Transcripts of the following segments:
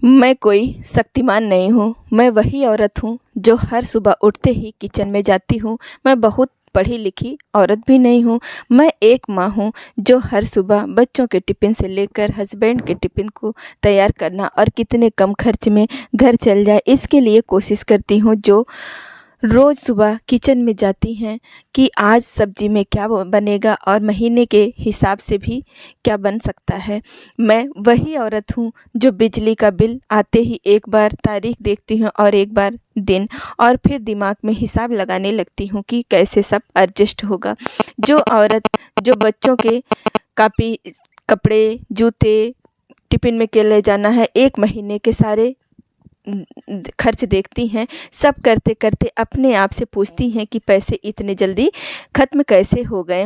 मैं कोई शक्तिमान नहीं हूँ। मैं वही औरत हूँ जो हर सुबह उठते ही किचन में जाती हूँ। मैं बहुत पढ़ी लिखी औरत भी नहीं हूँ। मैं एक माँ हूँ जो हर सुबह बच्चों के टिफ़िन से लेकर हस्बैंड के टिफ़िन को तैयार करना और कितने कम खर्च में घर चल जाए इसके लिए कोशिश करती हूँ। जो रोज़ सुबह किचन में जाती हैं कि आज सब्ज़ी में क्या बनेगा और महीने के हिसाब से भी क्या बन सकता है। मैं वही औरत हूँ जो बिजली का बिल आते ही एक बार तारीख देखती हूँ और एक बार दिन, और फिर दिमाग में हिसाब लगाने लगती हूँ कि कैसे सब एडजस्ट होगा। जो औरत जो बच्चों के कापी, कपड़े, जूते, टिफ़िन में क्या ले जाना है, एक महीने के सारे खर्च देखती हैं। सब करते करते अपने आप से पूछती हैं कि पैसे इतने जल्दी ख़त्म कैसे हो गए।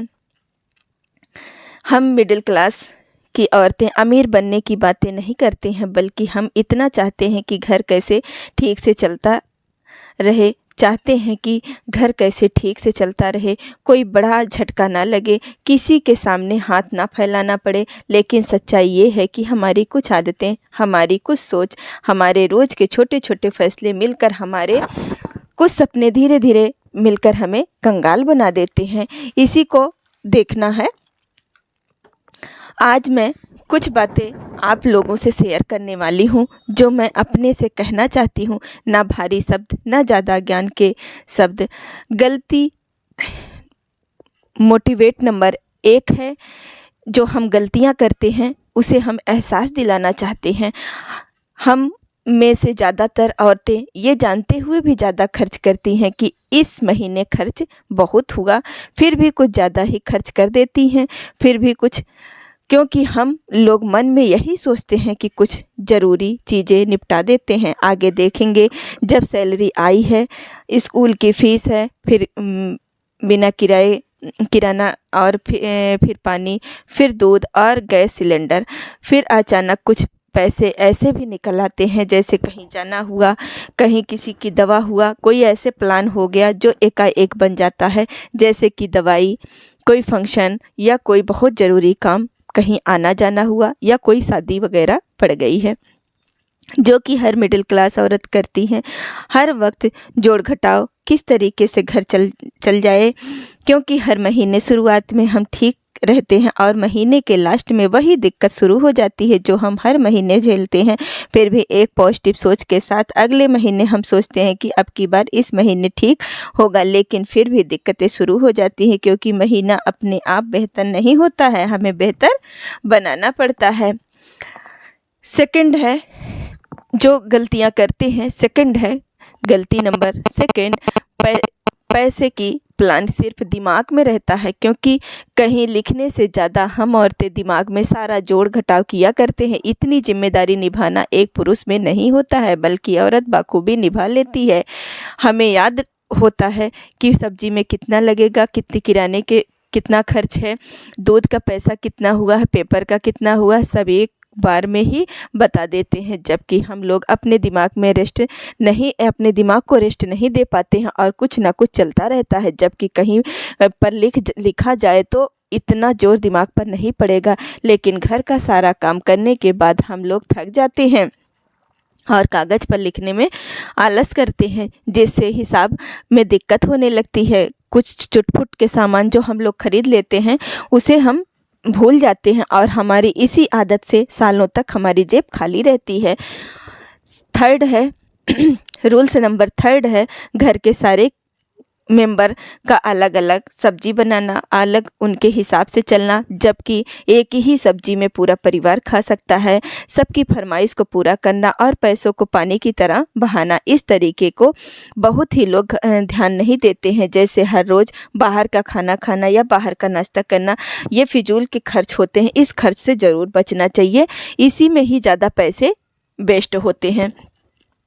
हम मिडिल क्लास की औरतें अमीर बनने की बातें नहीं करते हैं, बल्कि हम इतना चाहते हैं कि घर कैसे ठीक से चलता रहे, चाहते हैं कि घर कैसे ठीक से चलता रहे, कोई बड़ा झटका ना लगे, किसी के सामने हाथ ना फैलाना पड़े। लेकिन सच्चाई ये है कि हमारी कुछ आदतें, हमारी कुछ सोच, हमारे रोज़ के छोटे छोटे फैसले मिलकर, हमारे कुछ सपने धीरे धीरे मिलकर हमें कंगाल बना देते हैं। इसी को देखना है। आज मैं कुछ बातें आप लोगों से शेयर करने वाली हूँ जो मैं अपने से कहना चाहती हूँ। ना भारी शब्द, ना ज़्यादा ज्ञान के शब्द। गलती मोटिवेट नंबर 1 है। जो हम गलतियाँ करते हैं उसे हम एहसास दिलाना चाहते हैं। हम में से ज़्यादातर औरतें ये जानते हुए भी ज़्यादा खर्च करती हैं कि इस महीने खर्च बहुत हुआ, फिर भी कुछ ज़्यादा ही खर्च कर देती हैं। फिर भी कुछ, क्योंकि हम लोग मन में यही सोचते हैं कि कुछ ज़रूरी चीज़ें निपटा देते हैं, आगे देखेंगे। जब सैलरी आई है, स्कूल की फ़ीस है, फिर बिना किराना, और फिर पानी, फिर दूध और गैस सिलेंडर। फिर अचानक कुछ पैसे ऐसे भी निकल आते हैं, जैसे कहीं जाना हुआ, कहीं किसी की दवा हुआ, कोई ऐसे प्लान हो गया जो एकाएक बन जाता है, जैसे कि दवाई, कोई फंक्शन या कोई बहुत ज़रूरी काम, कहीं आना जाना हुआ या कोई शादी वगैरह पड़ गई है, जो कि हर मिडिल क्लास औरत करती हैं। हर वक्त जोड़ घटाव किस तरीके से घर चल जाए, क्योंकि हर महीने शुरुआत में हम ठीक रहते हैं और महीने के लास्ट में वही दिक्कत शुरू हो जाती है जो हम हर महीने झेलते हैं। फिर भी एक पॉजिटिव सोच के साथ अगले महीने हम सोचते हैं कि अब की बार इस महीने ठीक होगा, लेकिन फिर भी दिक्कतें शुरू हो जाती हैं, क्योंकि महीना अपने आप बेहतर नहीं होता है, हमें बेहतर बनाना पड़ता है। सेकंड है जो गलतियां करते हैं, सेकंड है गलती नंबर सेकंड, पैसे की प्लान सिर्फ दिमाग में रहता है, क्योंकि कहीं लिखने से ज़्यादा हम औरतें दिमाग में सारा जोड़ घटाव किया करते हैं। इतनी जिम्मेदारी निभाना एक पुरुष में नहीं होता है, बल्कि औरत बाखूबी निभा लेती है। हमें याद होता है कि सब्जी में कितना लगेगा, कितनी किराने के कितना खर्च है, दूध का पैसा कितना हुआ है, पेपर का कितना हुआ है, सब एक बार में ही बता देते हैं। जबकि हम लोग अपने दिमाग को रेस्ट नहीं दे पाते हैं और कुछ ना कुछ चलता रहता है। जबकि कहीं पर लिखा जाए तो इतना जोर दिमाग पर नहीं पड़ेगा, लेकिन घर का सारा काम करने के बाद हम लोग थक जाते हैं और कागज़ पर लिखने में आलस करते हैं, जिससे हिसाब में दिक्कत होने लगती है। कुछ चुटपुट के सामान जो हम लोग खरीद लेते हैं उसे हम भूल जाते हैं और हमारी इसी आदत से सालों तक हमारी जेब खाली रहती है। थर्ड है रूल्स नंबर 3 है घर के सारे मेंबर का अलग अलग सब्जी बनाना, अलग उनके हिसाब से चलना, जबकि एक ही सब्जी में पूरा परिवार खा सकता है। सबकी फरमाइश को पूरा करना और पैसों को पानी की तरह बहाना, इस तरीके को बहुत ही लोग ध्यान नहीं देते हैं। जैसे हर रोज़ बाहर का खाना खाना या बाहर का नाश्ता करना, ये फिजूल के खर्च होते हैं। इस खर्च से ज़रूर बचना चाहिए, इसी में ही ज़्यादा पैसे वेस्ट होते हैं।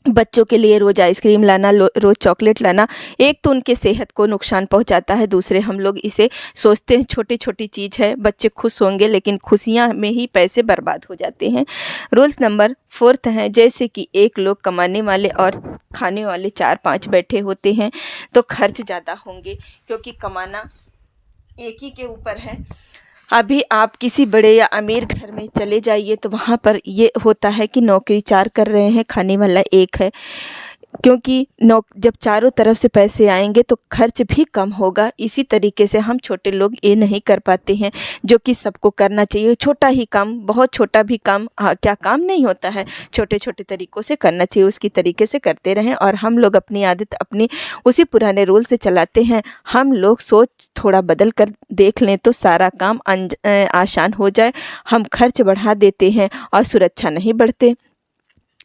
बच्चों के लिए रोज़ आइसक्रीम लाना, रोज़ चॉकलेट लाना, एक तो उनके सेहत को नुकसान पहुंचाता है, दूसरे हम लोग इसे सोचते हैं छोटी छोटी चीज़ है, बच्चे खुश होंगे, लेकिन खुशियां में ही पैसे बर्बाद हो जाते हैं। रूल्स नंबर 4 है, जैसे कि एक लोग कमाने वाले और खाने वाले 4-5 बैठे होते हैं तो खर्च ज़्यादा होंगे, क्योंकि कमाना एक ही के ऊपर है। अभी आप किसी बड़े या अमीर घर में चले जाइए तो वहाँ पर ये होता है कि नौकरी 4 कर रहे हैं, खाने वाला 1 है, क्योंकि जब चारों तरफ से पैसे आएंगे तो खर्च भी कम होगा। इसी तरीके से हम छोटे लोग ये नहीं कर पाते हैं, जो कि सबको करना चाहिए। छोटा ही काम, बहुत छोटा भी काम क्या काम नहीं होता है, छोटे छोटे तरीक़ों से करना चाहिए, उसकी तरीके से करते रहें। और हम लोग अपनी आदत अपनी उसी पुराने रूल से चलाते हैं। हम लोग सोच थोड़ा बदल कर देख लें तो सारा काम आसान हो जाए। हम खर्च बढ़ा देते हैं और सुरक्षा नहीं बढ़ते।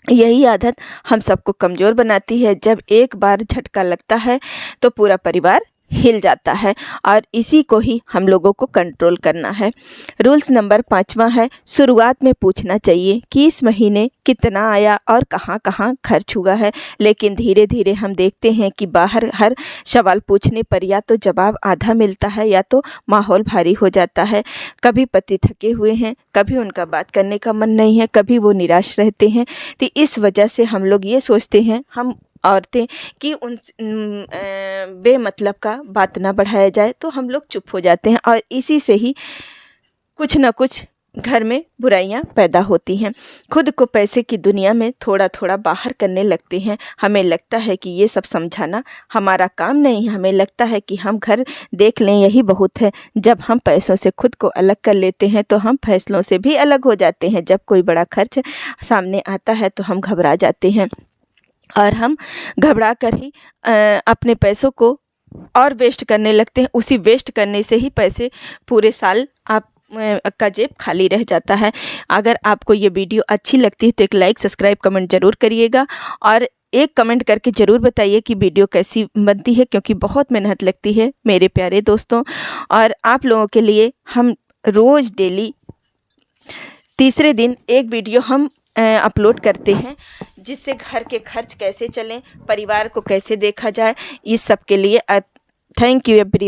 यही आदत हम सबको कमज़ोर बनाती है। जब एक बार झटका लगता है तो पूरा परिवार हिल जाता है, और इसी को ही हम लोगों को कंट्रोल करना है। रूल्स नंबर 5वां है, शुरुआत में पूछना चाहिए कि इस महीने कितना आया और कहाँ कहाँ खर्च हुआ है। लेकिन धीरे धीरे हम देखते हैं कि बाहर हर सवाल पूछने पर या तो जवाब आधा मिलता है या तो माहौल भारी हो जाता है। कभी पति थके हुए हैं, कभी उनका बात करने का मन नहीं है, कभी वो निराश रहते हैं। तो इस वजह से हम लोग ये सोचते हैं, हम औरतें, कि उन बेमतलब का बात ना बढ़ाया जाए, तो हम लोग चुप हो जाते हैं और इसी से ही कुछ ना कुछ घर में बुराइयां पैदा होती हैं। खुद को पैसे की दुनिया में थोड़ा थोड़ा बाहर करने लगते हैं। हमें लगता है कि ये सब समझाना हमारा काम नहीं है, हमें लगता है कि हम घर देख लें यही बहुत है। जब हम पैसों से खुद को अलग कर लेते हैं तो हम फैसलों से भी अलग हो जाते हैं। जब कोई बड़ा खर्च सामने आता है तो हम घबरा जाते हैं, और हम घबरा कर ही अपने पैसों को और वेस्ट करने लगते हैं। उसी वेस्ट करने से ही पैसे पूरे साल आप का जेब खाली रह जाता है। अगर आपको ये वीडियो अच्छी लगती है तो एक लाइक, सब्सक्राइब, कमेंट ज़रूर करिएगा, और एक कमेंट करके ज़रूर बताइए कि वीडियो कैसी बनती है, क्योंकि बहुत मेहनत लगती है मेरे प्यारे दोस्तों। और आप लोगों के लिए हम रोज़ डेली तीसरे दिन एक वीडियो हम अपलोड करते हैं, जिससे घर के खर्च कैसे चलें, परिवार को कैसे देखा जाए, इस सब के लिए थैंक यू एवरी